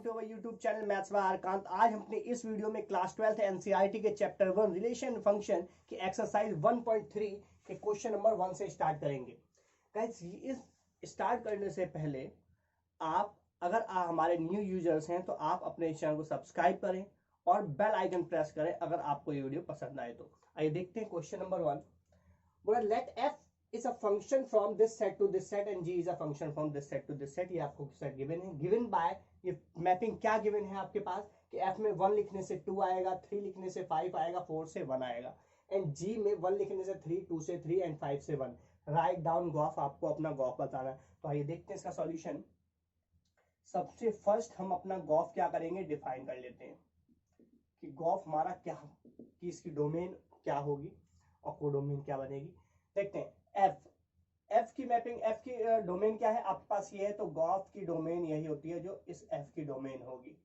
Welcome to our YouTube channel maths by आरकांत। आज हम अपने इस वीडियो में क्लास 12th एनसीईआरटी के चैप्टर 1 रिलेशन फंक्शन के एक्सरसाइज 1.3 के क्वेश्चन नंबर 1 से स्टार्ट करेंगे। गाइस, इस स्टार्ट करने से पहले आप अगर हमारे न्यू यूजर्स हैं तो आप अपने चैनल को सब्सक्राइब करें और बेल आइकन प्रेस करें अगर आपको ये वीडियो पसंद आए तो। आइए देखते हैं क्वेश्चन नंबर 1। बोला let f is a function from this set to this set and g is a function from this set to this set। ये आपको सेट गिवन है, गिवन बाय ये मैपिंग क्या गिवन है आपके पास कि f में 1 लिखने से 2 आएगा, 3 लिखने से 5 आएगा, 4 से 1 आएगा, एंड g में 1 लिखने से 3, 2 से 3 एंड 5 से 1। राइट डाउन गॉफ, आपको अपना गॉफ बताना है। तो आइए देखते हैं इसका सॉल्यूशन। सबसे फर्स्ट हम अपना गॉफ क्या करेंगे, डिफाइन कर लेते हैं कि गॉफ हमारा क्या, कि इसकी डोमेन क्या होगी और कोडोमेन क्या बनेगी। देखते हैं एफ की मैपिंग, एफ की डोमेन क्या है आपके पास ये है, तो गॉफ की डोमेन यही होती है जो इस एफ की डोमेन होगी।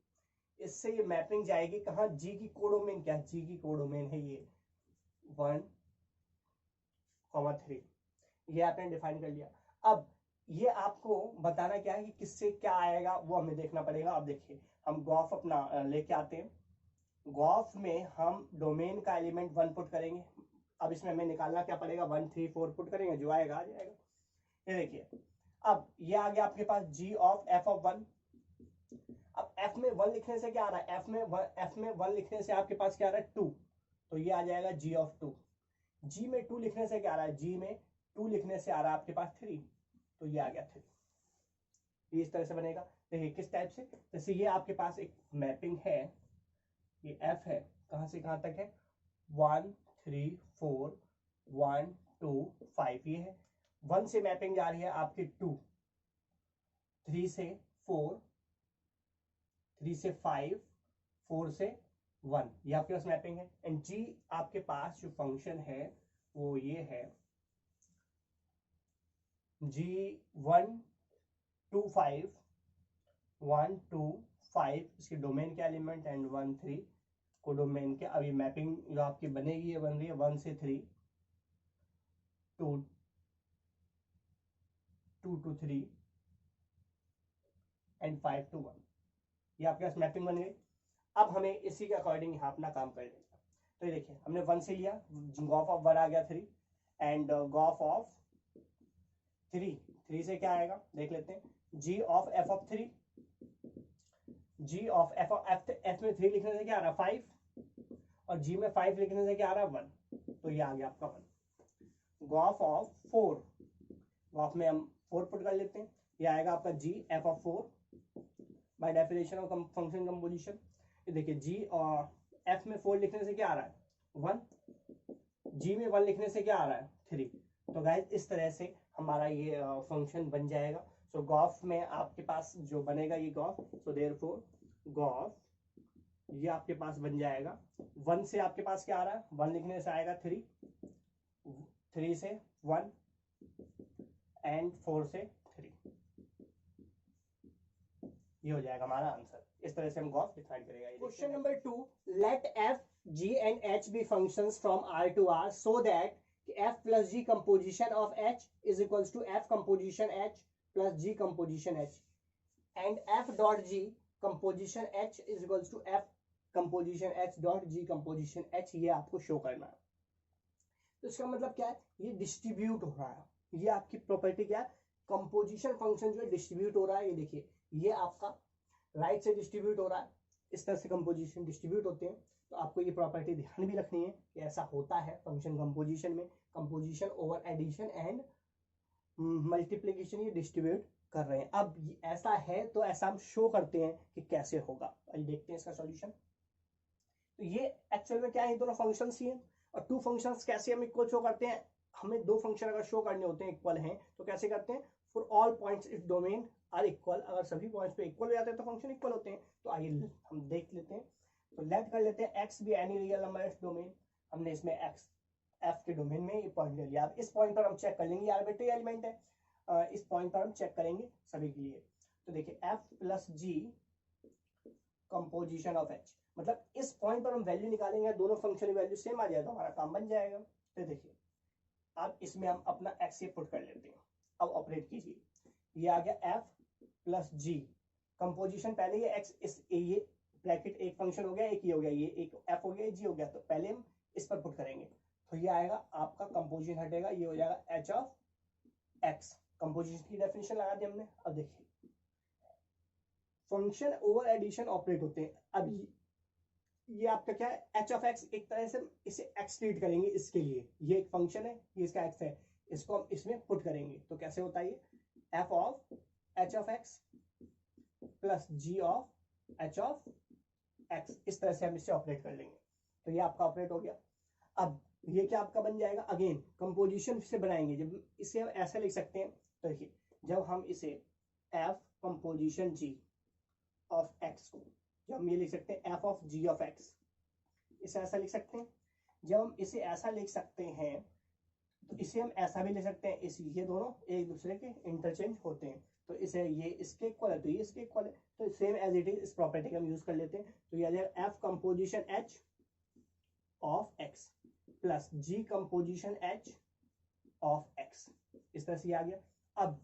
इससे ये मैपिंग जाएगी कहाँ, जी की कोडोमेन क्या है, जी की कोडोमेन है ये 1, 3। ये आपने डिफाइन कर लिया। अब ये आपको बताना क्या है कि किससे क्या आएगा वो हमें देखना पड़ेगा। अब देखिए हम गॉफ अपना लेके आते हैं। गॉफ में हम डोमेन का एलिमेंट 1 पुट करेंगे। अब इसमें हमें निकालना क्या पड़ेगा, 1, 3, 4 पुट करेंगे, जो आएगा आ जाएगा। ये देखिए अब ये आ गया आपके पास g ऑफ f ऑफ 1। अब f में 1 लिखने से क्या आ रहा है, f में 1 लिखने से आपके पास क्या आ रहा है 2, तो ये आ जाएगा g ऑफ 2। g में 2 लिखने से क्या आ रहा है, g में 2 लिखने से आ रहा है आपके पास 3, तो ये आ गया 3। ये इस तरह से बनेगा। देखिए किस टाइप से, जैसे ये आपके पास एक मैपिंग है, ये f है, कहां से कहां तक है 1, 3, 4, 1, 2, 5। ये है 1 से मैपिंग जा रही है आपकी 2, 3 से 4, 3 से 5, 4 से 1। ये आपके पास मैपिंग है। एंड जी आपके पास जो फंक्शन है वो ये है जी 1, 2, 5, 1, 2, 5 इसके डोमेन के एलिमेंट एंड 1, 3 को डोमेन के। अभी मैपिंग जो आपकी बनेगी ये बन रही है 1 से 3, 2 to 3 एंड 5 to 1। ये आपके पास मैपिंग बन गई। अब हमें इसी के अकॉर्डिंग यहाँ अपना काम कर लेना। तो ये देखिए हमने 1 से लिया, गॉफ ऑफ 1 आ गया 3, एंड गॉफ ऑफ 3 से क्या आएगा देख लेते हैं, g of f of 3, g of f of f में 3 लिखने से क्या आ रहा है 5, और g में 5 लिखने से क्या आ रहा है 1, तो ये आ गया आपका 1। गॉफ ऑफ 4, गॉफ में हम 4 पुट कर लेते हैं, ये आएगा आपका g f of 4 by definition of function composition. ये देखिए g और f में 4 लिखने से क्या आ रहा है 1, g में 1 लिखने से क्या आ रहा है 3। तो गाइस इस तरह से हमारा ये फंक्शन बन जाएगा। सो गॉफ में आपके पास जो बनेगा ये गॉफ, सो देयरफॉर गॉफ ये आपके पास बन जाएगा 1 से आपके पास क्या आ रहा है 1 लिखने से आएगा 3, 3 से 1 एंड 4 से 3। ये हो जाएगा हमारा आंसर। इस तरह से हम गॉफ डिफाइन करेगा। Question number 2, let f, g and h be functions from r to r so that f plus g composition of h is equals to f composition h plus g composition h and f dot g composition h is equals to f composition h dot g composition h। ये आपको show करना है। तो इसका मतलब क्या है, ये डिस्ट्रीब्यूट हो रहा है। ये आपकी प्रॉपर्टी क्या है, कंपोजिशन फंक्शन जो है डिस्ट्रीब्यूट हो रहा है। ये देखिए ये आपका राइट से डिस्ट्रीब्यूट हो रहा है, इस तरह से कंपोजिशन डिस्ट्रीब्यूट होते हैं। तो आपको ये प्रॉपर्टी ध्यान भी रखनी है कि ऐसा होता है फंक्शन कंपोजिशन में, composition over addition and multiplication ये डिस्ट्रीब्यूट कर रहे हैं। अब ऐसा है तो ऐसा हम शो करते हैं कि कैसे होगा। आइए देखते हैं इसका सॉल्यूशन। तो ये एक्चुअल में क्या है, दोनों फंक्शंस ही हैं, और 2 फंक्शंस कैसे हम इक्वल शो करते हैं। हमें 2 फंक्शन अगर शो करने होते हैं इक्वल हैं तो कैसे करते हैं, for all points if domain are equal, अगर सभी पॉइंट्स पे इक्वल हो जाते हैं तो फंक्शन इक्वल होते हैं। तो आइए हम देख लेते हैं। तो लेट कर लेते हैं x भी एनी रियल नंबर इस डोमेन। हमने इसमें x f के डोमेन में ये पॉइंट ले लिया। अब इस पॉइंट पर हम चेक कर लेंगे, आर्बिट्री एलिमेंट है, इस पॉइंट पर हम चेक करेंगे सभी के लिए। तो देखिए f plus g composition of h, मतलब इस पॉइंट पर हम वैल्यू निकालेंगे, दोनों फंक्शन वैल्यू सेम आ जाएगा, हमारा काम बन जाएगा। तो देखिए अब इसमें हम अपना x ये पुट कर लेते हैं। अब ऑपरेट कीजिए, ये आ गया f प्लस g कंपोजिशन पहले ये एक्स इस ये ब्रैकेट एक फंक्शन हो गया, एक ये हो गया, ये एक एफ हो गया, जी हो गया, तो पहले हम इस पर पुट करेंगे, तो ये आएगा आपका कंपोजिशन हटेगा, ये हो जाएगा एच ऑफ एक्स। कंपोजिशन की डेफिनेशन लगा दी हमने। अब देखिए फंक्शन ओवर एडिशन ऑपरेट होते हैं। अब ये आपका क्या है, एच ऑफ एक्स, एक तरह से इसे एक्स ट्रीट करेंगे इसके लिए, ये एक फंक्शन है, ये इसका एक्स है, इसको हम इसमें पुट करेंगे, तो कैसे होता है ये f of h of x plus g of h of x, इस तरह से हम इससे ऑपरेट कर लेंगे, तो ये आपका ऑपरेट हो गया। अब ये क्या आपका बन जाएगा, अगेन कंपोजिशन से बनाएंगे, जब इसे हम ऐसा लिख सकते हैं, तो देखिए जब हम इसे f composition g of x को, जब हम ये लिख सकते हैं f of g of x, इसे ऐसा लिख सकते हैं। जब हम इसे ऐसा लिख सकते हैं तो इसे हम ऐसा भी लिख सकते हैं, इस ये दोनों एक दूसरे के इंटरचेंज होते हैं, तो इसे ये इसके इक्वल है तो ये इसके इक्वल है, तो सेम एज इट इज इस प्रॉपर्टी का हम यूज कर लेते हैं, तो ये आ जाएगा f composition H of x plus ji composition H of x, इस तरह से ये आ गया। अब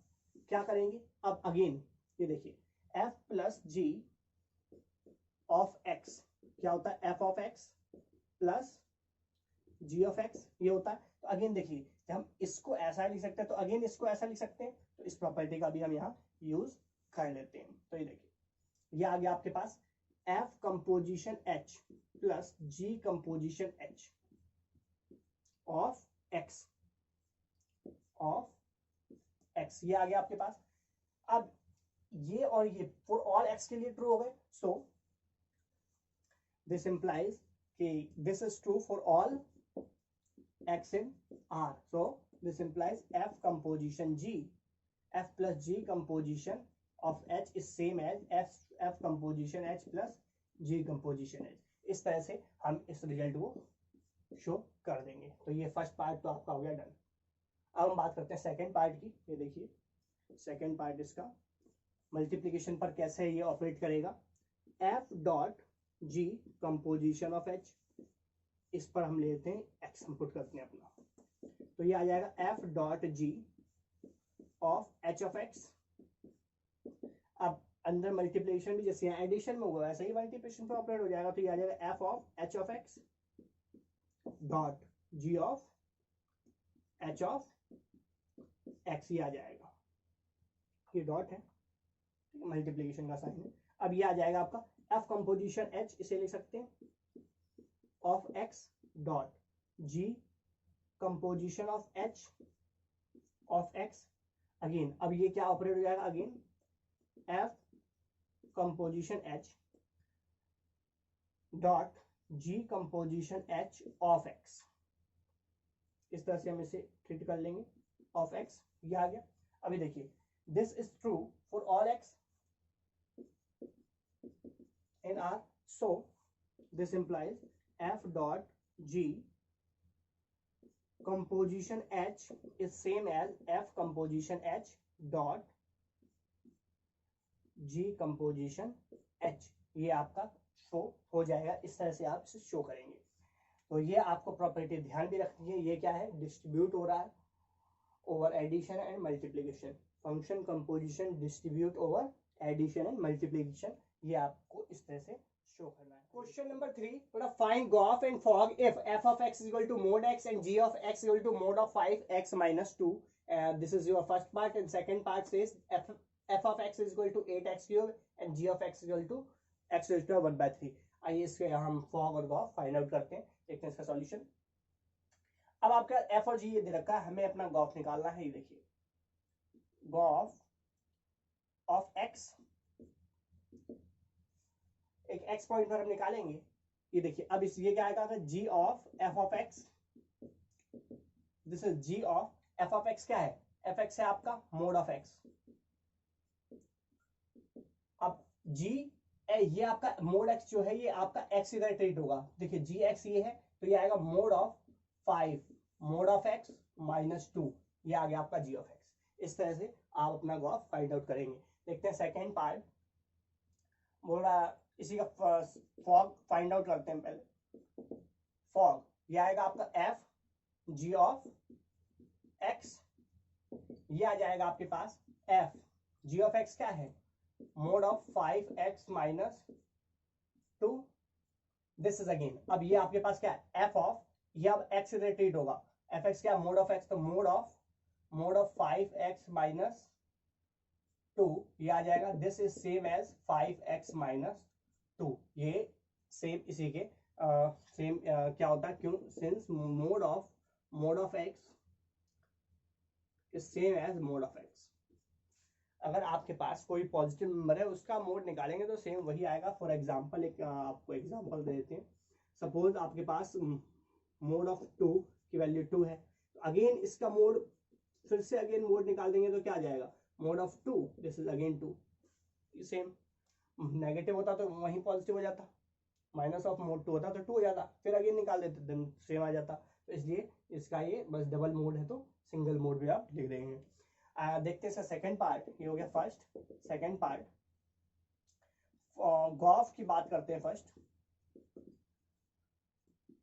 क्या करेंगे, अब अगेन ये देखिए f plus g of x क्या होता है, f of x plus g of x ये होता है। तो अगेन देखिए जब हम इसको ऐसा लिख सकते हैं तो अगेन इसको ऐसा लिख सकते हैं, तो इस प्रॉपर्टी का भी हम यहाँ यूज कर लेते हैं। तो ये देखिए ये आ गया आपके पास F composition H plus ji composition H of x ये आ गया आपके पास। अब ये और ये फॉर ऑल एक्स के लिए ट्रू हो गए, सो दिस इंप्लाइज कि this is true for all x in R. So this implies f composition G, f plus G composition of H is same as f composition H plus G composition H. इस तरह से हम इस result को show कर देंगे। तो ये फर्स्ट पार्ट तो आपका हो गया डन। अब हम बात करते हैं सेकंड पार्ट की। ये देखिए सेकंड पार्ट इसका मल्टीप्लिकेशन पर कैसे ये ऑपरेट करेगा। f dot G composition of H, इस पर हम लेते हैं एक्स, हम पुट करते हैं अपना, तो ये आ जाएगा F dot G of h of x. अब अंदर मल्टीप्लिकेशन भी जैसे यहाँ एडिशन में हुआ वैसे ही मल्टीप्लिकेशन पे ऑपरेट हो जाएगा, तो ये आ जाएगा F of h of x dot G of h of x, ये आ जाएगा, ये डॉट है मल्टीप्लिकेशन का साइन है। अब ये आ जाएगा आपका एफ कंपोजिशन एच, इसे लिख सकते हैं of x dot g composition of h of x। Again अब ये क्या ऑपरेट हो जाएगा, again f composition h dot g composition h of x, इस तरह से हम इसे ट्रीट कर लेंगे of x, ये आ गया। अभी देखिए this is true for all x in R, so this implies f dot g composition h is same as f composition h dot g composition h, ये आपका शो हो जाएगा। इस तरह से आप इसे शो करेंगे। तो ये आपको प्रॉपर्टी ध्यान भी रखनी है, ये क्या है, डिस्ट्रीब्यूट हो रहा है over addition and multiplication, function composition distribute over addition and multiplication, ये आपको इस तरह से शो करना है। Question number 3, find gof and fog if f of x is equal to mod x and g of x is equal to mod of 5x minus 2. This is your first part, and second part says f of x is equal to 8x cube and g of x is equal to x raised to 1/3. आइए इसके हम fog और Gauff find out करते हैं, देखते हैं इसका solution. अब आपका f और g ये दे रखा है, हमें अपना गॉफ निकालना है। ये देखिए गॉफ ऑफ x, एक x पॉइंट पर हम निकालेंगे। ये देखिए अब इस ये क्या आएगा, g of f of x, this is g of f of x, क्या है f(x) है आपका मोड ऑफ x। अब g ये आपका मोड x जो है ये आपका x इधर ट्रीट होगा, देखिए gx ये है, तो ये आएगा mode of 5 mode of x minus 2, ये आ गया आपका g ऑफ x। इस तरह से आप अपना गॉफ फाइंड आउट करेंगे। देखते हैं सेकेंड पार्ट, बोल रहा इसी का फॉग फाइंड आउट करते हैं। पहले फॉग ये आएगा आपका f g ऑफ x, ये आ जाएगा आपके पास f g ऑफ x क्या है mode of 5x minus 2, this is again, अब ये आपके पास क्या है एफ ऑफ, ये अब x से ट्रीट होगा, एफ एक्स क्या मोड ऑफ x, तो मोड ऑफ 5x माइनस 2 ये आ जाएगा, this is same as 5x minus 2, ये सेम इसी के सेम क्या होता है, क्यों, since mod of x is same as mod of x। अगर आपके पास कोई पॉजिटिव नंबर है उसका मोड निकालेंगे तो सेम वही आएगा। फॉर एग्जांपल एक आपको एग्जांपल दे देते हैं, सपोज आपके पास मोड ऑफ 2 की वैल्यू 2 है, तो अगेन इसका मोड फिर से अगेन मोड निकाल देंगे तो क्या आ जाएगा, mode of 2, this is again 2, same, negative होता तो वहीं पॉजिटिव हो जाता, माइनस ऑफ मोड 2 होता तो 2 हो जाता, फिर अगेन निकाल देते देन सेम आ जाता, तो इसलिए इसका ये बस डबल मोड है तो सिंगल मोड भी आप लिख देंगे। देखते हैं सेकंड पार्ट, ये हो गया फर्स्ट। सेकंड पार्ट गॉफ की बात करते हैं first,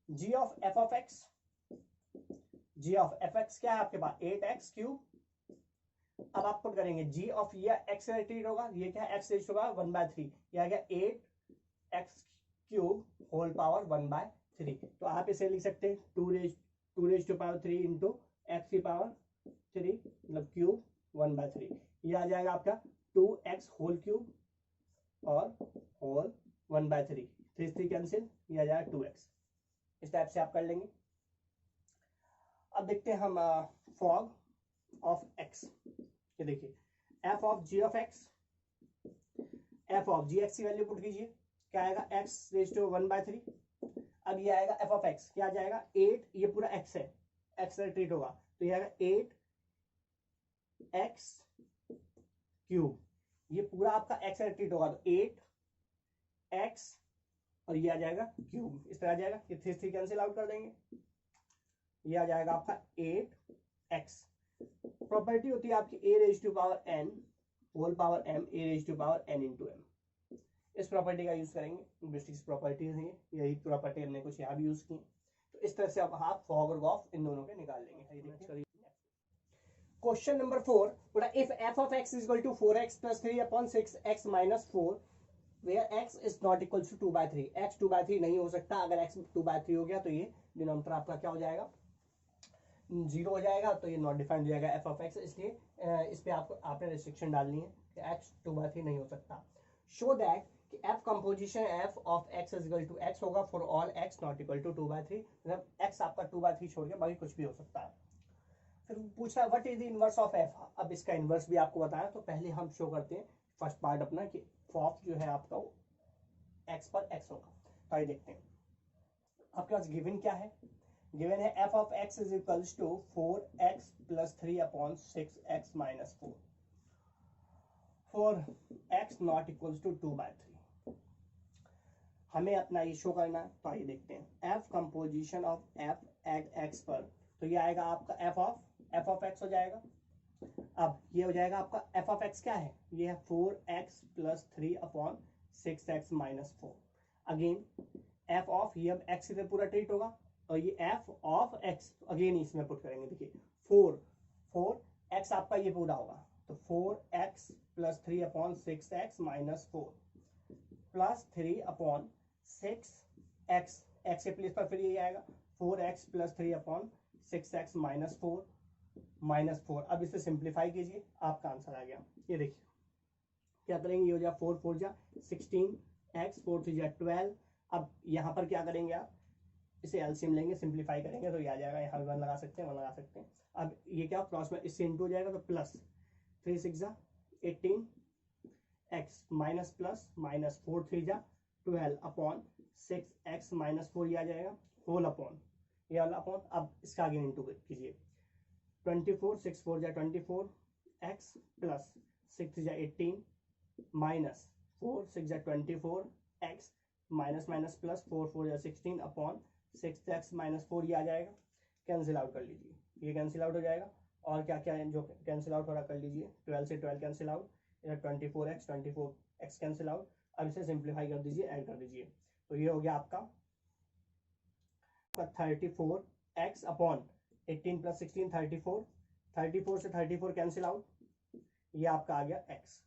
g of f of x, g of f x क्या है आपके पास 8x क्यूब, अब आप पुट करेंगे g ऑफ ये x से ट्रीट होगा, ये क्या है x रेज होगा 1/3, ये आ गया 8x क्यूब होल पावर 1/3, तो आप इसे लिख सकते हैं 2 raise to power 3 into x की पावर 3 मतलब क्यूब 1/3, ये आ जाएगा आपका 2x होल क्यूब और होल 1/3, 3 कैंसिल, ये आ जाएगा 2x, इस टाइप से आप कर लेंगे। अब देखते हैं हम फॉग ऑफ x, ये देखिए f of g of x, f of g x की वैल्यू पुट कीजिए, क्या आएगा x रेज टू 1/3, अब ये आएगा f ऑफ x क्या आ जाएगा 8, ये पूरा x है, x से ट्रीट होगा तो ये आएगा 8x क्यूब, ये पूरा आपका x से ट्रीट होगा तो 8x और ये आ जाएगा क्यूब, इस तरह आ जाएगा, ये 3 कैंसिल आउट कर देंगे, ये आ जाएगा आपका 8x। प्रॉपर्टी होती है आपकी a raise to power n whole power m a raise to power n into m, इस प्रॉपर्टी का यूज करेंगे, बेसिक प्रॉपर्टीज हैं यही प्रॉपर्टी हमने कुछ यहाँ भी यूज की, तो इस तरह से अब आप फॉग और गॉफ इन दोनों के निकाल लेंगे। क्वेश्चन नंबर 4, बोला if f of x is equal to 4x plus 3 upon 6x minus 4 where x is not equal to 2/3, x 2/3 नहीं हो सकता, अगर x 2/3 हो गया तो ये डिनोमिनेटर आपका क्या हो जाएगा 0 हो जाएगा, तो ये नॉट डिफाइंड हो जाएगा f of x, इसलिए इस पे आपने रिस्ट्रिक्शन डालनी है कि x 2/3 नहीं हो सकता। शो दैट कि f composition f of x is equal to x होगा for all x not equal to 2/3, मतलब x आपका 2/3 छोड़ के बाकी कुछ भी हो सकता है। फिर पूछा what is the inverse of f, अब इसका इनवर्स भी आपको बताया, तो पहले हम शो करते हैं फर्स्ट पार्ट अपना कि फॉफ जो है आपका वो x पर x होगा, तो आइए देखते हैं। आपके पास गिवन क्या है, गिवन है f of x is equals to 4x plus 3 upon 6x minus 4 for x not equals to 2/3, हमें अपना ये शो करना है, तो आइए देखते हैं f composition of f at x पर, तो ये आएगा आपका f of x हो जाएगा, अब ये हो जाएगा आपका f of x क्या है, ये है 4x plus 3 upon 6x minus 4, again f of ये अब x से पूरा ट्रीट होगा और ये f of x अगेन इसमें पुट करेंगे, देखिए 4 x आपका ये पूरा होगा तो 4x plus 3 upon 6x minus 4 plus 3 upon 6x, x के प्लेस पर फिर ये आएगा 4x plus 3 upon 6x minus 4 अब इसे सिंप्लीफाई कीजिए, आपका आंसर आ गया। ये देखिए क्या करेंगे, ये हो जाए 4 4 जा 16x 4 3 जा 12, अब यहाँ पर क्या करेंगे आप इसे एलसीएम लेंगे, सिंप्लीफाई करेंगे तो ये आ जाएगा, यहाँ 1 लगा सकते हैं 1 लगा सकते हैं, अब ये क्या क्रॉस में इससे इंटू हो जाएगा तो प्लस 3 6 जा 18x माइनस प्लस माइनस 4 3 जा 12 अपॉन 6x माइनस 4 ये आ जाएगा होल अपॉन ये वाला अपॉन, अब इसका आगे इंटू कीजिए 24 6 4 जा 24x प्लस 6 जा 18 माइनस 4 6 जा 24x माइनस माइनस प्लस 4 4 जा 16 अपॉन 6x माइनस 4 ये आ जाएगा, कैंसिल आउट कर लीजिए, ये कैंसिल आउट हो जाएगा और क्या क्या जो कैंसिल आउट हो रहा कर लीजिए, 12 से 12 cancel out, 24x cancel out, अब इसे सिंप्लीफाई कर दीजिए, ऐड कर दीजिए, तो ये हो गया आपका 34x अपॉन 18 प्लस 16 34 से 34 कैंसिल आउट, ये आपका आ गया x,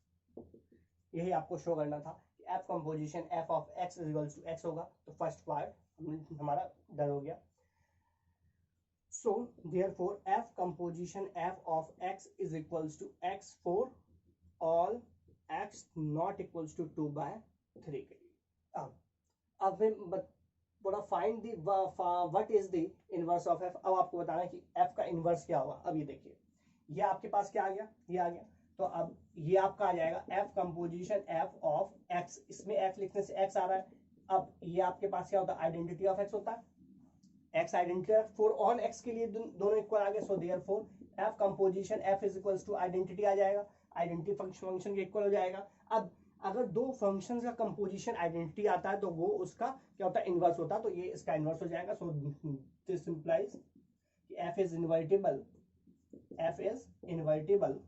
यही आपको शो करना था कि f composition f of x is equals to x होगा। तो फर्स्ट पार्ट हमारा डन हो गया। So therefore F composition f of x is equals to x for all x not equals to 2/3 के लिए। अब थोड़ा find the what is the inverse of f. अब आपको बताना है कि एफ का इनवर्स क्या होगा। अब ये देखिए, ये आपके पास क्या आ गया, ये आ गया। तो अब ये आपका आ जाएगा f composition f of x, इसमें एफ लिखने से एक्स आ रहा है। अब ये आपके पास क्या होता है, आइडेंटिटी ऑफ एक्स होता है, X identity for all X के लिए दोनों इक्वल आ गए। So therefore F composition F is equals to identity आ जाएगा, आइडेंटिटी फंक्शन के इक्वल हो जाएगा। अब अगर दो फंक्शन का कंपोजिशन आइडेंटिटी आता है तो वो उसका क्या होता है, इनवर्स होता है। तो ये इसका इनवर्स हो जाएगा। सो this implies F is invertible, F is invertible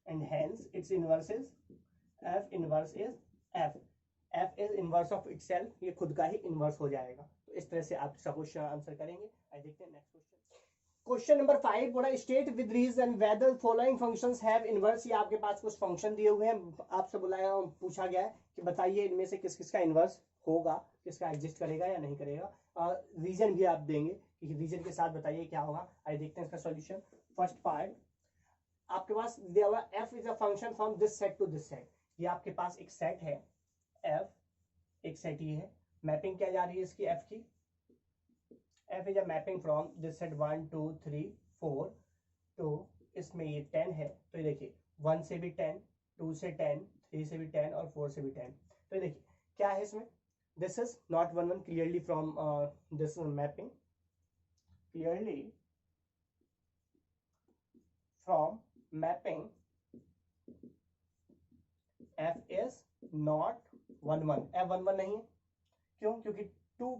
and hence its inverse is f inverse is f is inverse of itself, ये खुद का ही इनवर्स हो जाएगा। तो इस तरह से आप इसका क्वेश्चन आंसर करेंगे। आई देखते हैं नेक्स्ट क्वेश्चन। क्वेश्चन नंबर 5 बोला state with reason whether following functions have inverse. ये आपके पास कुछ फंक्शन दिए हुए हैं, आपसे बुलाया पूछा गया है कि बताइए इनमें से किस किस का इनवर्स होगा, किसका एग्जिस्ट करेगा या नहीं करेगा। रीजन भी आप देंगे कि रीजन के साथ बताइए क्या होगा। आई देखते हैं इसका सॉल्यूशन। फर्स्ट पार्ट आपके पास दिया हुआ f is a function from this set to this set. ये आपके पास एक सेट है f, एक सेट ही है। मैपिंग क्या जा रही है इसकी f की, f is a mapping from this set 1 2 3 4 तो इसमें ये 10 है। तो ये देखिए 1 से भी 10, 2 से 10, 3 से भी 10 और 4 से भी 10। तो ये देखिए क्या है इसमें, this is not 1 1 clearly from this mapping, clearly from mapping f is not 1 1, f 1 1 नहीं है। क्यों, क्योंकि 2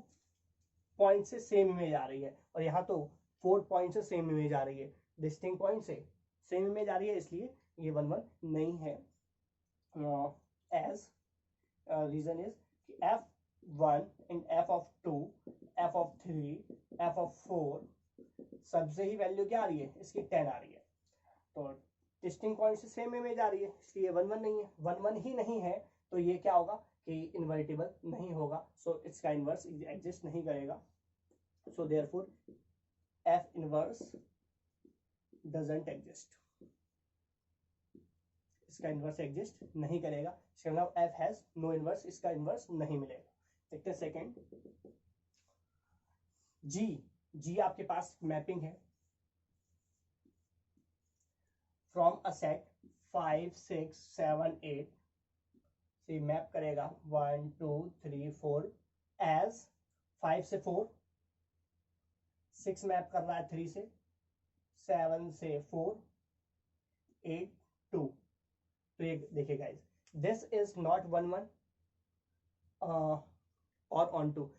पॉइंट से सेम इमेज आ रही है और यहाँ तो 4 पॉइंट से सेम इमेज आ रही है, डिस्टिंक्ट पॉइंट से सेम इमेज आ रही है, इसलिए ये 1 1 नहीं है। As reason is f1 and f of 2, f of 3, f of 4 सबसे ही वैल्यू क्या आ रही है, इसकी 10 आ रही है। तो डिस्टिंक्ट पॉइंट से सेम इमेज आ रही है, इसलिए 1 1 नहीं है। 1 1 ही नहीं है तो ये क्या होगा कि इनवर्टिबल नहीं होगा। सो इसका इनवर्स एग्जिस्ट नहीं करेगा। सो therefore f inverse doesn't exist, इसका इनवर्स एग्जिस्ट नहीं करेगा। इसका मतलब f हैज नो इनवर्स, इसका इनवर्स नहीं मिलेगा। देखते हैं सेकंड g आपके पास मैपिंग है फ्रॉम अ सेट 5 6 7 8 से मैप करेगा 1 2 3 4 एज 5 से 4, 6 मैप कर रहा है 3 से, 7 से 4, 8 2। तो ये देखिए गाइस, दिस इज नॉट 1 1 और onto,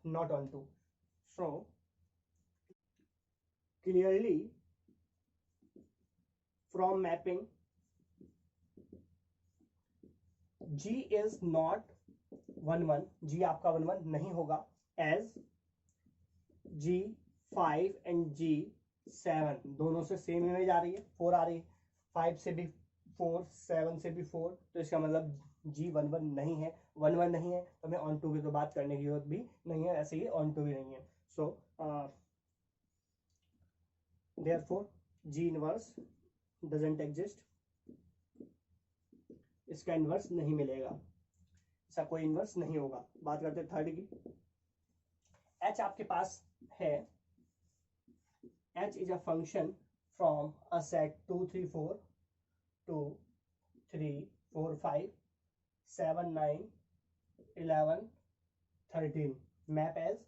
not onto. So clearly from mapping g is not 1 1, g आपका 1 1 नहीं होगा। as g 5 and g 7 दोनों से सेम इमेज आ रही है, 4 आ रही है, 5 से भी 4, 7 से भी 4, तो इसका मतलब g 1 1 नहीं है। 1 1 नहीं है तो हमें ऑन टू की तो बात करने की जरूरत भी नहीं है, ऐसे ही ऑन टू भी नहीं है। So therefore g inverse doesn't exist, इसका इनवर्स नहीं मिलेगा, इसका कोई इनवर्स नहीं होगा। बात करते हैं थर्ड की। h आपके पास है, h is a function from a set 2 3 4 2 3 4 5 7 9 11 13। Map as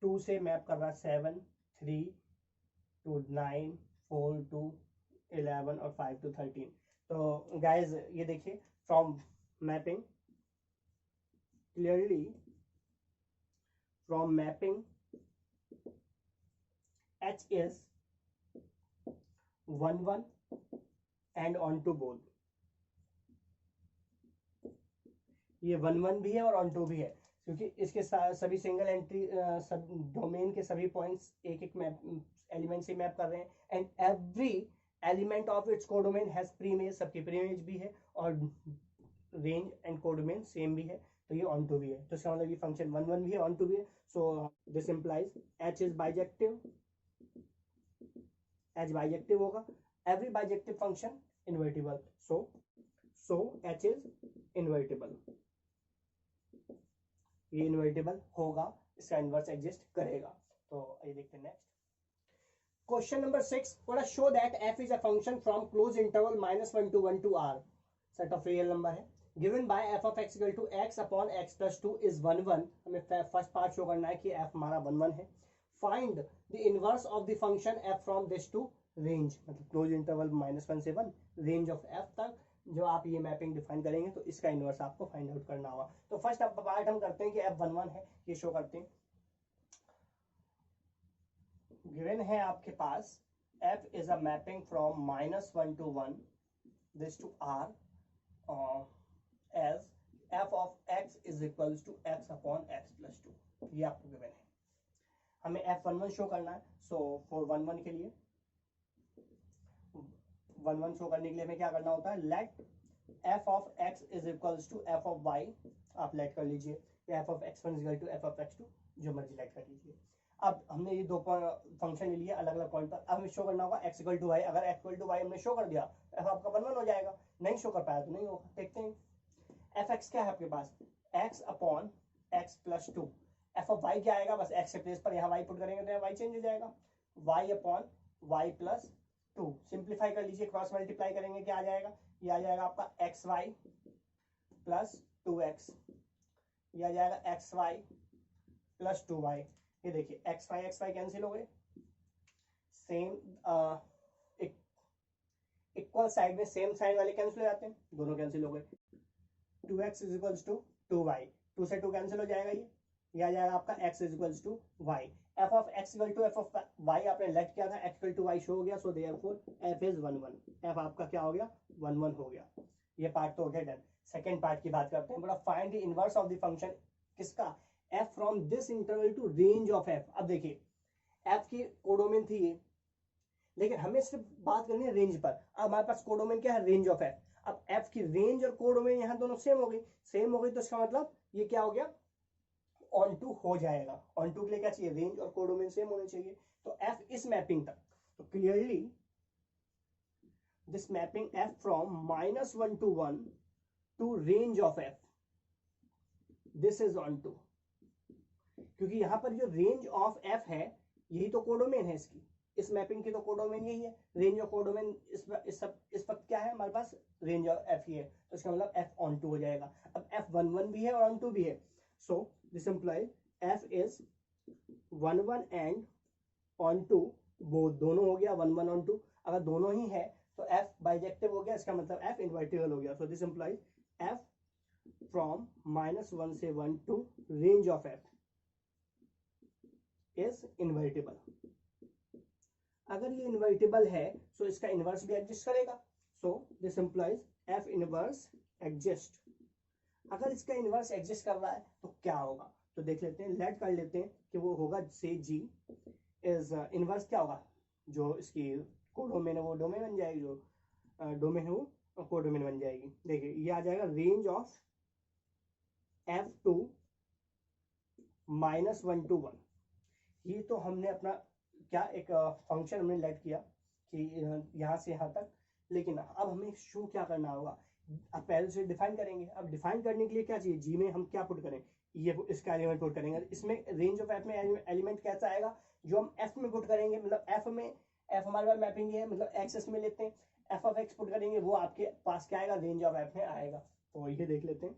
2 से मैप कर रहा है 7 3 to 9 4 to 11 और 5 to 13। तो गाइज ये देखिए from mapping, clearly from mapping h is 1 1 and on to both। ये 1 1 भी है और ऑन टू भी है, क्योंकि इसके सभी सिंगल एंट्री डोमेन के सभी पॉइंट्स एक एक मैप एलिमेंट से मैप कर रहे हैं, and every element of its codomain has preimage, सबकी प्रीमेज भी है, और रेंज एंड कोडोमेन सेम भी है, तो ये ऑन टू भी है, तो इसका मतलब ये फंक्शन 1 1 भी है, ऑन टू भी है. So this implies H is bijective, H bijective होगा, every bijective function invertible, so H is invertible, ये इन्वर्टिबल होगा, इसका इनवर्स एग्जिस्ट करेगा. तो ये देखते हैं next question number 6. What show that f is a function from close interval -1 to 1 to r, set of real number है, given by f of x equal to x upon x plus 2 is 1 1. हमें first part show करना है कि f हमारा 1 1 है. Find the inverse of the function f from this to range, मतलब close interval -1 से 1 range of f तक जो आप ये मैपिंग डिफाइन करेंगे तो इसका इनवर्स आपको फाइंड आउट करना होगा. तो फर्स्ट पार्ट हम करते हैं कि f 1 1 है, ये शो करते हैं. गिवन है आपके पास f is a mapping from -1 to 1 this to r as f of x is equals to x upon x plus 2. ये आपको गिवन है, हमें f11 शो करना है. सो फॉर 1 1 के लिए 1 1 शो करने के लिए हमें क्या करना होता है, late f of x is equals to f of y, आप लेट कर लीजिए, f of x1 is equal to f of x2, जो मर्जी लेट कर लीजिए. अब हमने ये दो फंक्शन ले लिया अलग अलग पॉइंट पर, अब हमें शो करना होगा x इक्वल टू y. अगर x इक्वल टू y हमने शो कर दिया f आपका 1 1 हो जाएगा, नहीं शो कर पाया तो नहीं होगा. देखते हैं fx क्या है आपके पास, x upon x plus 2. f of y क्या आएगा, बस x के प्लेस पर यहाँ y पुट करेंगे तो यहाँ y चेंज हो जाएगा, y upon y plus 2. Simplify कर लीजिए, क्रॉस मल्टीप्लाई करेंगे क्या आ जाएगा, ये आ जाएगा आपका xy प्लस 2x, ये आ जाएगा xy प्लस 2y. ये देखिए xy कैंसिल हो गए, सेम इक्वल साइड में सेम साइड वाले कैंसिल हो जाते हैं, दोनों कैंसिल हो गए. 2x is equals to 2y, 2 से 2 कैंसिल हो जाएगा, ये आ जाएगा आपका x is equals to y. f of x equal to f of y आपने लेट किया था, x equal to y show हो गया, so therefore f is 1 1. f आपका क्या हो गया, 1 1 हो गया. ये पार्ट तो हो गया डन. सेकंड पार्ट की बात करते हैं, बड़ा find the inverse of the function, किसका, f from this interval to range of f. अब देखिए f की कोडोमेन थी ये, लेकिन हमें सिर्फ बात करनी है रेंज पर. अब हमारे पास कोडोमेन क्या है, रेंज ऑफ f. अब f की रेंज और कोडोमेन यहाँ दोनों सेम हो गई, तो इसका मतलब ये क्या हो गया, ऑन टू हो जाएगा. ऑन टू के लिए क्या चाहिए, रेंज और कोडोमेन सेम होने चाहिए. तो f इस मैपिंग तक, तो clearly this mapping f from -1 to 1 to range of f, this is onto. क्योंकि यहां पर जो रेंज ऑफ f है यही तो कोडोमेन है इसकी, इस मैपिंग की तो कोडोमेन यही है. रेंज ऑफ कोडोमेन इस वक्त क्या है हमारे पास, रेंज ऑफ f ही है, तो इसका मतलब f ऑन टू हो जाएगा. अब f 1 1 भी है और ऑन टू भी है, so this implies f is 1 1 and onto, वो दोनों हो गया 1 1 ऑन टू. अगर दोनों ही है तो f बाइजेक्टिव हो गया, इसका मतलब f इनवर्टिबल हो गया. So this implies f from -1 से 1 to range of f is invertible. अगर ये इनवर्टिबल है तो इसका इनवर्स भी एग्जिस्ट करेगा. सो this implies f inverse exist. अगर इसका इनवर्स एग्जिस्ट कर रहा है तो क्या होगा, तो देख लेते हैं, लेट कर लेते हैं कि वो होगा से g इज इनवर्स क्या होगा, जो इसकी कोडोमेन है वो डोमेन बन जाएगी, जो डोमेन है वो कोडोमेन बन जाएगी. देखिए ये आ जाएगा रेंज ऑफ f2 -1 to 1. ये तो हमने अपना क्या एक फंक्शन हमने लेट किया कि यहाँ से यहाँ तक, लेकिन अब हमें शो क्या करना होगा, अब पहले से डिफाइन करेंगे. अब डिफाइन करने के लिए क्या चाहिए, जी में हम क्या पुट करें, ये इसका एलिमेंट पुट करेंगे. इसमें रेंज ऑफ एफ में एलिमेंट कैसा आएगा, जो हम एफ में पुट करेंगे, मतलब एफ में, एफ हमारे पास मैपिंग है, मतलब एक्स में लेते हैं, एफ ऑफ एक्स पुट करेंगे, वो आपके पास क्या आएगा, रेंज ऑफ एफ में आएगा. तो ये देख लेते हैं.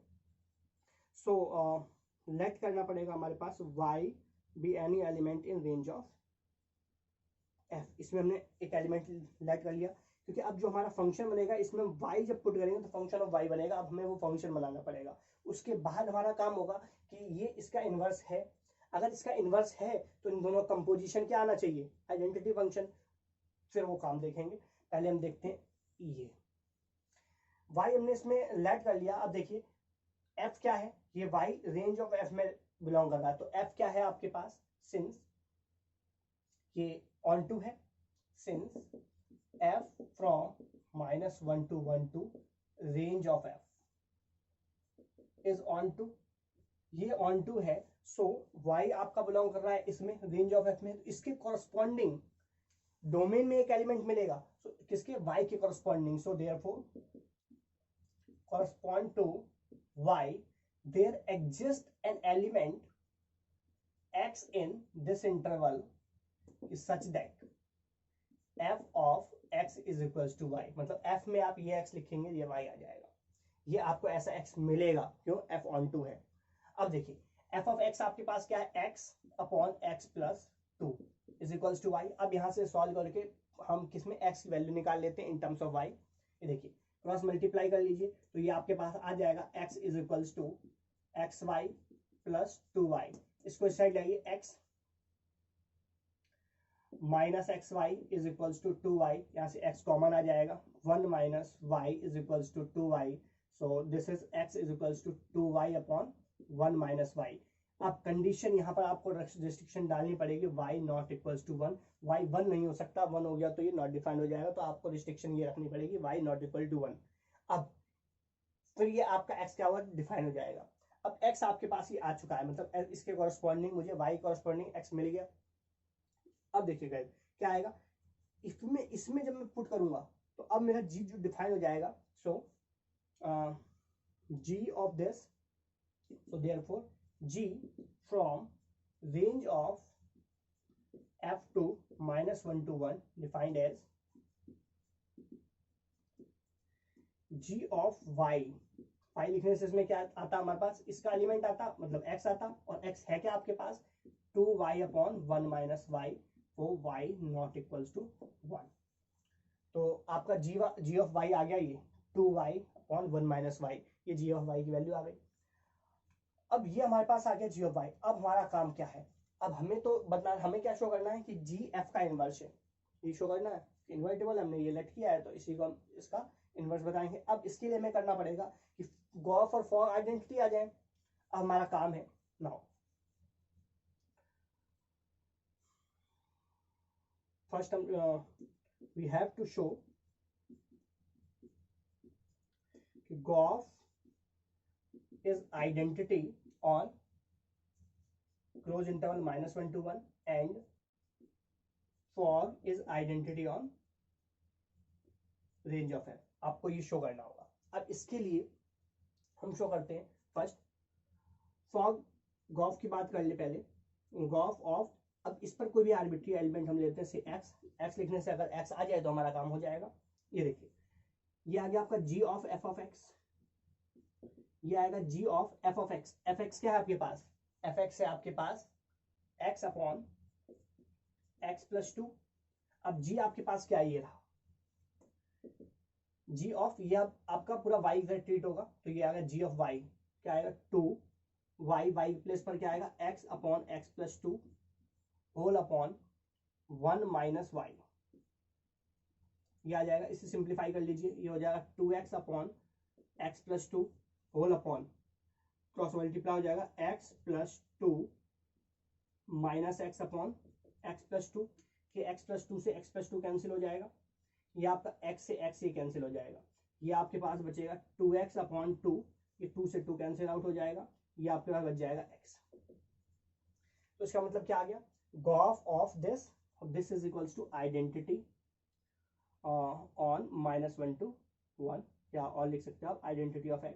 सो लेट करना पड़ेगा हमारे पास y be any element in range of f. इसमें हमने एक एलिमेंट लेट कर लिया, क्योंकि अब जो हमारा फंक्शन बनेगा इसमें y जब पुट करेंगे तो फंक्शन ऑफ y बनेगा. अब हमें वो फंक्शन बनाना पड़ेगा. उसके बाद हमारा काम होगा कि ये इसका इनवर्स है. अगर इसका इनवर्स है तो इन दोनों कंपोजिशन क्या आना चाहिए, आइडेंटिटी फंक्शन. फिर वो काम देखेंगे. पहले हम देखते हैं ये y हमने इसमें लेट कर लिया. अब देखिए f क्या है, ये y रेंज ऑफ f में बिलोंग कर रहा है. तो f क्या है आपके पास, सिंस ये ऑन टू है, since f from -1 to 1 to range of f is on to, ये ऑन टू है, सो y आपका बिलोंग कर रहा है इसमें रेंज ऑफ f में, तो इसके कॉरस्पॉन्डिंग डोमेन में एक एलिमेंट मिलेगा, so, किसके y के corresponding, so therefore correspond to y there exists an element x in this interval is such that f of x is equals to y, मतलब f में आप ये x लिखेंगे ये y आ जाएगा, ये आपको ऐसा x मिलेगा, क्यों, f ऑन टू है। अब देखिए f ऑफ x आपके पास क्या है, x upon x plus 2 is equals to y। अब यहाँ से सॉल्व करके हम किसमें x की वैल्यू निकाल लेते हैं इन टर्म्स ऑफ y, ये देखिए क्रॉस मल्टीप्लाई कर लीजिए तो ये आपके पास आ जाएगा x is equals to x y plus 2y, इसको इस साइड लाइए x minus x y is equals to 2y, यहाँ से x कॉमन आ जाएगा, 1 minus y is equals to 2y, so this is x is equals to 2y upon 1 minus y। अब condition यहाँ पर आपको रिस्ट्रिक्शन डालनी पड़ेगी, y not equals to 1, y 1 नहीं हो सकता, 1 हो गया तो ये नॉट डिफाइंड हो जाएगा, तो आपको रिस्ट्रिक्शन ये रखनी पड़ेगी y नॉट इक्वल टू 1। अब फिर ये आपका x क्या हुआ, डिफाइन हो जाएगा। अब x आपके पास ही आ चुका है, मतलब इसके कॉरस्पॉन्डिंग मुझे y कॉरस्पॉन्डिंग x मिल गया। अब देखिए गाइस क्या आएगा, इसमें जब मैं पुट करूंगा तो अब मेरा g जो डिफाइन हो जाएगा, सो g of this, so therefore g from range of f to -1 to 1 defined as g of y, y लिखने से इसमें क्या आता हमारे पास, इसका एलिमेंट आता मतलब x आता, और x है क्या आपके पास 2y अपॉन 1 माइनस y, तो y नॉट इक्वल्स टू 1, तो आपका g ऑफ y आ गया, ये 2y अपॉन 1 माइनस y, ये g ऑफ y की वैल्यू आ गई। अब ये हमारे पास आ गया g ऑफ y। अब हमारा काम क्या है, अब हमें तो बताना, हमें क्या शो करना है कि g f का इनवर्स है, ये शो करना है, इन्वर्टेबल हमने ये लेट किया है तो इसी को हम इसका इनवर्स बताएंगे। अब इसके लिए हमें करना पड़ेगा कि गॉफ और फॉग आइडेंटिटी आ जाए। अब हमारा काम है, नाउ फर्स्ट हम वी हैव टू शो कि Gauff is identity on close interval -1 to 1 and fog is identity on range of f, आपको ये शो करना होगा। अब इसके लिए हम शो करते हैं, फर्स्ट फॉग गॉफ की बात कर ले पहले, गॉफ ऑफ, अब इस पर कोई भी आर्बिट्री एलिमेंट हम लेते हैं से x लिखने से अगर x आ जाए तो हमारा काम हो जाएगा। ये देखिए ये आ गया आपका g of f of x, ये आएगा g of f of x, fx क्या है आपके पास, fx है आपके पास x अपॉन x प्लस 2। अब g आपके पास क्या ये रहा, g ऑफ, ये आपका पूरा y से ट्रीट होगा, तो ये आएगा g ऑफ y, क्या आएगा 2y, y प्लेस पर क्या आएगा x upon x plus 2 whole upon 1 minus y, ये आ जाएगा, इसे सिंप्लीफाई कर लीजिए, ये हो जाएगा 2x upon x plus 2 whole upon cross multiply हो जाएगा x plus 2 minus x upon x plus 2, कि x प्लस 2 से x प्लस 2 कैंसिल हो जाएगा, ये आपका x से x ही कैंसिल हो जाएगा, ये आपके पास बचेगा 2x अपॉन 2, ये 2 से 2 कैंसिल आउट हो जाएगा, ये आपके पास बच जाएगा x। तो इसका मतलब क्या आ गया, gof of this is equals to identity on -1 to 1, या और लिख सकते हो आप identity of x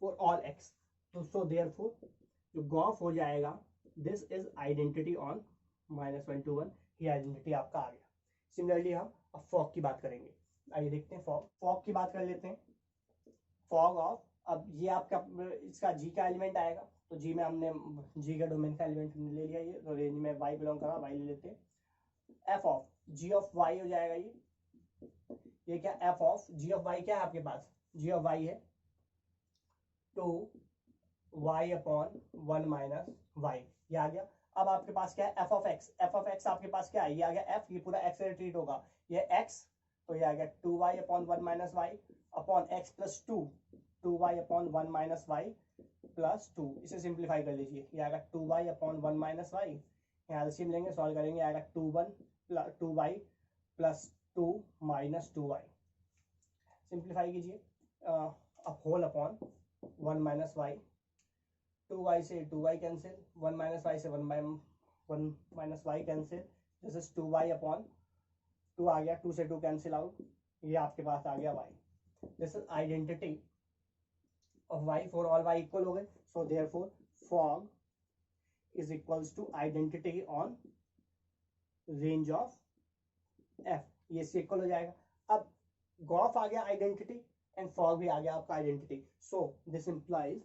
for all x, तो सो देयरफॉर जो गॉफ हो जाएगा this is identity on -1 to 1, ये आइडेंटिटी आपका आ गया। सिमिलरली हम अब फॉग की बात करेंगे, आइए देखते हैं फॉग की बात कर लेते हैं। फॉग ऑफ, अब ये आपका इसका g का एलिमेंट आएगा, तो g में हमने g का डोमेन का एलिमेंट हमने ले लिया, ये तो रेंज में y बिलोंग कर रहा, y ले लेते हैं। f of g of y हो जाएगा, ये क्या f of g of y क्या है आपके पास, g ऑफ y है 2y अपॉन 1 माइनस y, ये आ गया। अब आपके पास क्या है f ऑफ x आपके पास क्या है, ये आ गया f, ये पूरा x से ट्रीट होगा, ये x, तो ये आ गया 2y upon 1 minus y upon x plus 2, 2y upon 1 minus y plus 2, इसे सिंप्लीफाई कर लीजिए, ये आएगा 2y अपॉन 1 माइनस y, यहाँ एलसीएम लेंगे सॉल्व करेंगे, आएगा 2y plus 2 minus 2y, simplify कीजिए, अब whole upon 1 minus Y, 2y से 2y कैंसिल, 1 माइनस वाई से 1 minus y cancel, this is 2y upon 2 आ गया, 2 से 2 कैंसिल आउट, ये आपके पास आ गया y. This is identity of y for all y equal हो गए, so therefore fog is equals to identity on range of f, ये इससे इक्वल हो जाएगा. अब गॉफ आ गया आइडेंटिटी एंड फॉग भी आ गया आपका आइडेंटिटी, सो दिस इंप्लाइज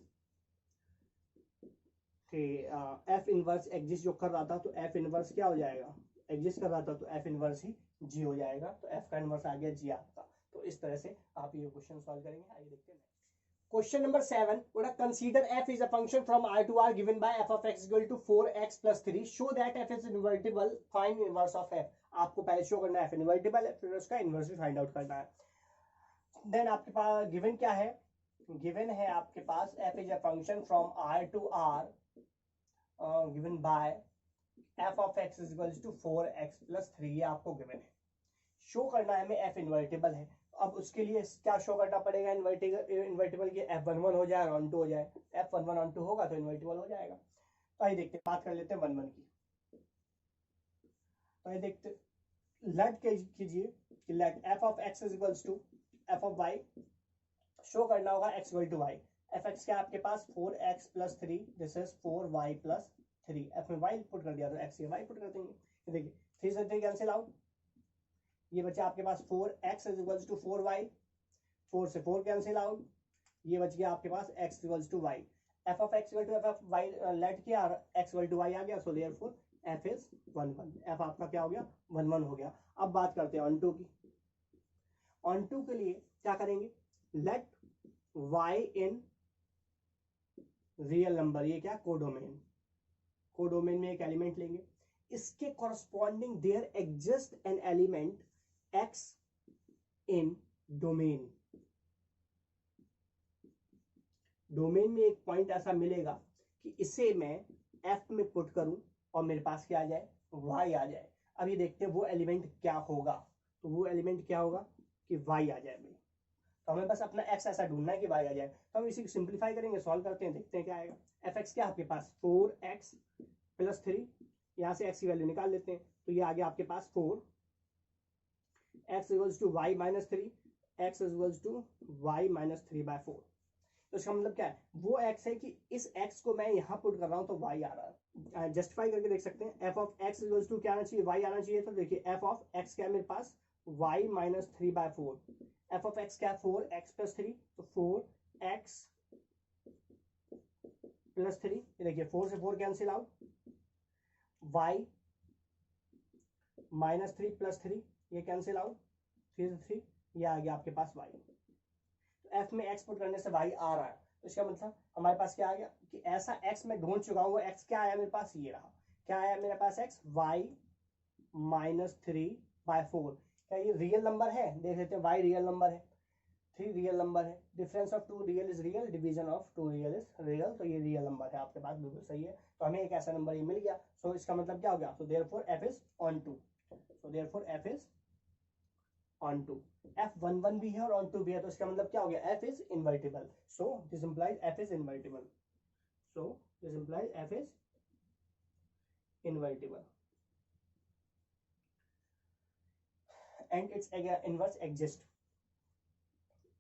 कि एफ इनवर्स एग्जिस्ट जो कर रहा था, तो एफ इनवर्स क्या हो जाएगा, एग्जिस्ट कर रहा था तो एफ इनवर्स ही जी हो जाएगा, तो एफ का इनवर्स आ गया जी आपका. तो इस तरह से आप ये क्वेश्चन सॉल्व करेंगे. आइए देखते हैं question number 7. Consider f is a function from r to r given by f of x equal to 4x plus 3. Show that f is invertible. Find inverse of f. आपको पहले show करना है f invertible है, फिर उसका inverse भी find out करना है. देन आपके पास गिवन क्या है, गिवन है आपके पास f is a function from r to r given by f of x is equal to 4x plus 3. ये आपको गिवन है. शो करना है हमें f इनवर्टिबल है. अब उसके लिए क्या शो करना पड़ेगा, इन्वर्टिबल की f11 हो जाए और ऑन 2 हो जाए, f11 ऑन 2 होगा तो इन्वर्टिबल हो जाएगा. तो आइए देखते हैं, बात कर लेते हैं 1 1 की. तो आइए देखते, लेट कीजिए कि let f of x is equals to f of y, show करना होगा x equal to y. fx क्या आपके पास 4x plus 3, this is 4y plus 3. f में y पुट कर दिया तो x से y पुट कर देंगे. देखिए 3 से 3 कैंसिल आउट, ये बचा आपके पास 4x is equals to 4y, 4 से 4 कैंसिल आउट, ये बच गया आपके पास x equals to y. f of x equal to f of y let किया, x इक्वल टू y आ गया, so therefore f is 1 1. f आपका क्या हो गया, 1 1 हो गया. अब बात करते हैं ऑन 2 की. ऑन 2 के लिए क्या करेंगे, let y in real number, ये क्या कोडोमेन, कोडोमेन में एक एलिमेंट लेंगे, इसके corresponding there exist an element x in domain. Domain में एक पॉइंट ऐसा मिलेगा कि इसे मैं f में पुट करूं और मेरे पास क्या आ जाए, y आ जाए. अभी देखते हैं वो एलिमेंट क्या होगा. तो वो एलिमेंट क्या होगा कि y आ जाए भाई. तो हमें बस अपना x ऐसा ढूंढना है कि y आ जाए. तो हम इसी को सिंप्लीफाई करेंगे, सॉल्व करते हैं, देखते हैं क्या आएगा. fx क्या आपके पास 4x प्लस 3, यहाँ से x की वैल्यू निकाल लेते हैं, तो ये आ गया आपके पास 4, x equals to y minus 3, x equals to y minus 3 by 4. तो इसका मतलब क्या है, वो x है कि इस x को मैं यहाँ पुट कर रहा हूँ तो y आ रहा है. जस्टिफाई करके देख सकते हैं, f of x equals to क्या आना चाहिए, y आना चाहिए. तो देखिए f of x क्या है मेरे पास, y minus 3 by 4. f of x क्या है 4x plus 3, तो 4x plus 3, देखिए 4 से 4 cancel out, y minus 3 plus 3, ये कैंसिल आउट, 3 से 3, ये आ गया आपके पास y. तो f में x पुट करने से y आ रहा है, तो इसका मतलब हमारे पास क्या आ गया कि ऐसा x मैं ढूंढ चुका हूँ, वो x क्या आया मेरे पास, ये रहा. क्या आया मेरे पास x, y minus 3 by 4. क्या ये रियल नंबर है, देख लेते हैं. y रियल नंबर है, 3 रियल नंबर है, difference of 2 real is real, division of 2 real is real. तो ये रियल नंबर है आपके पास, बिल्कुल सही है. तो हमें एक ऐसा नंबर ये मिल गया. सो इसका मतलब क्या हो गया, so therefore f is on 2. So therefore f is on 2. f11 भी है और on 2 भी है, तो इसका मतलब क्या हो गया, f is invertible. So this implies f is invertible. So this implies f is invertible. And its inverse exist.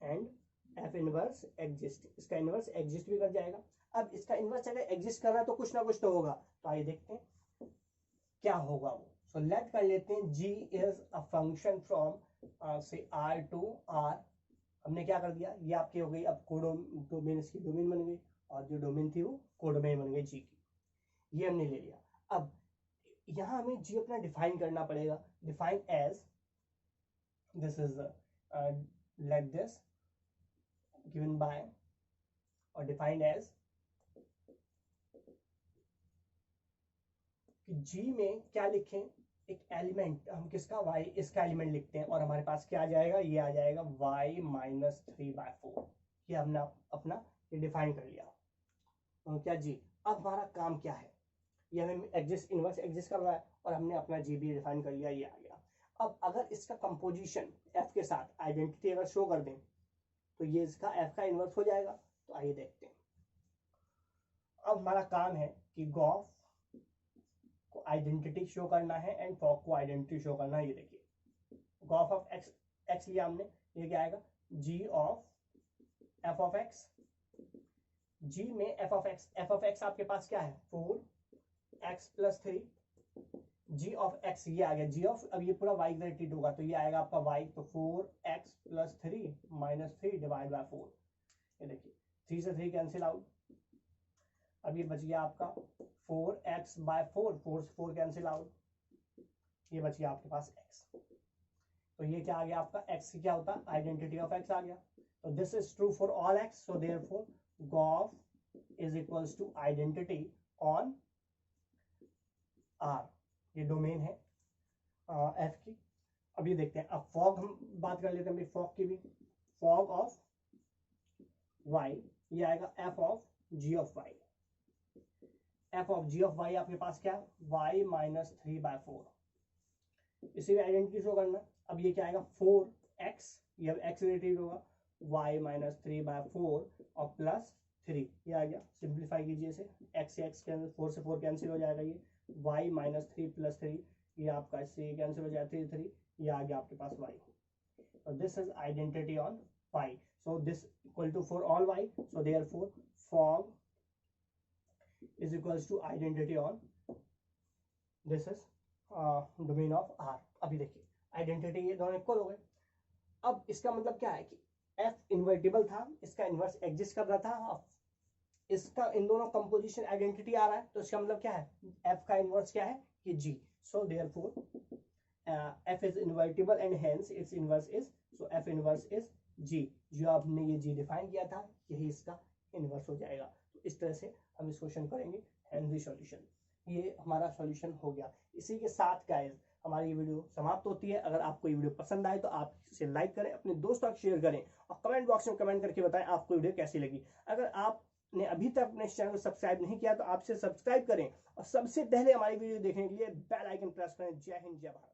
And f inverse exist. इसका inverse exist भी कर जाएगा. अब इसका inverse अगर exist कर रहा है तो कुछ ना कुछ तो होगा. तो आइए देखते हैं क्या होगा वो. So let कर लेते हैं g is a function from से r to r. हमने क्या कर दिया, ये आपकी हो गई अब डोमेन, इसकी डोमेन बन गई, और जो डोमेन थी वो कोडोमेन बन गई जी की. ये हमने ले लिया. अब यहाँ हमें जी अपना डिफाइन करना पड़ेगा. Define as this is like this given by, और डिफाइंड एज कि जी में क्या लिखें, एक एलिमेंट हम किसका y, इसका एलिमेंट लिखते हैं, और हमारे पास क्या आ जाएगा, ये आ जाएगा y minus 3/4. ये हमने अपना ये डिफाइन कर लिया. क्या जी, अब हमारा काम क्या है, ये हमें एग्जिस्ट इनवर्स एग्जिस्ट कर रहा है और हमने अपना जी भी डिफाइन कर लिया, ये आ गया. अब अगर इसका कंपोजिशन f के साथ आइडेंटिटी अगर शो कर दें तो ये इसका f का इनवर्स हो जाएगा। तो आइए देखते हैं। अब हमारा काम है कि गॉफ को आइडेंटिटी शो करना है एंड फॉग को आइडेंटिटी शो करना है। ये देखिए गॉफ ऑफ x लिया हमने, ये क्या आएगा g of f of x। g में f ऑफ x आपके पास क्या है 4x plus 3। g of x ये आ गया g ऑफ, अब ये पूरा y रिलेटेड होगा तो ये आएगा आपका y, तो 4x plus 3 minus 3 divide by 4। ये देखिए 3 से 3 कैंसिल आउट। अब ये बच गया आपका 4x बाय 4, 4 से 4 कैंसिल आउट, ये बच गया आपके पास x। तो ये क्या आ गया आपका x क्या होता है आइडेंटिटी ऑफ x आ गया। तो this is true for all x, so therefore gof is equals to identity on r। ये डोमेन है f की। अब ये देखते हैं, अब फॉग हम बात कर लेते हैं फॉग की भी। फॉग ऑफ y ये आएगा f of g of y। f of g of y आपके पास क्या है y माइनस 3/4। इसी में आइडेंटिटी शो करना। अब ये क्या आएगा 4x, ये अब x रिलेटेड होगा, y माइनस 3/4 और प्लस 3, ये आ गया। सिंप्लीफाई कीजिए इसे, x से x कैंसिल, 4 से 4 कैंसिल हो जाएगा, ये y माइनस 3 प्लस 3, ये आपका इससे कैंसिल हो जाएगा 3 3, ये आ गया आपके पास y। तो this is identity on y, so this equal to for all y, so therefore fog is equals to identity on this is domain of R। अभी देखिए आइडेंटिटी ये दोनों इक्वल हो गए। अब इसका मतलब क्या है कि F इन्वर्टिबल था, इसका इनवर्स एग्जिस्ट कर रहा था, अब इसका इन दोनों कंपोजिशन आइडेंटिटी आ रहा है, तो इसका मतलब क्या है F का इनवर्स क्या है कि G। So therefore F is invertible and hence it's inverse is, so F inverse is G। जो आपने ये G डिफाइन किया था यही इसका इनवर्स हो जाएगा। तो इस तरह से हम इस क्वेश्चन करेंगे हेनरी सॉल्यूशन। ये हमारा सॉल्यूशन हो गया। इसी के साथ गाइस हमारी ये वीडियो समाप्त होती है। अगर आपको ये वीडियो पसंद आए तो आप इसे लाइक करें, अपने दोस्तों को शेयर करें और कमेंट बॉक्स में कमेंट करके बताएं आपको वीडियो कैसी लगी। अगर आपने अभी तक अपने चैनल को सब्सक्राइब नहीं किया तो आपसे सब्सक्राइब करें और सबसे पहले हमारी वीडियो देखने के लिए बेल आइकन प्रेस करें। जय हिंद, जय भारत।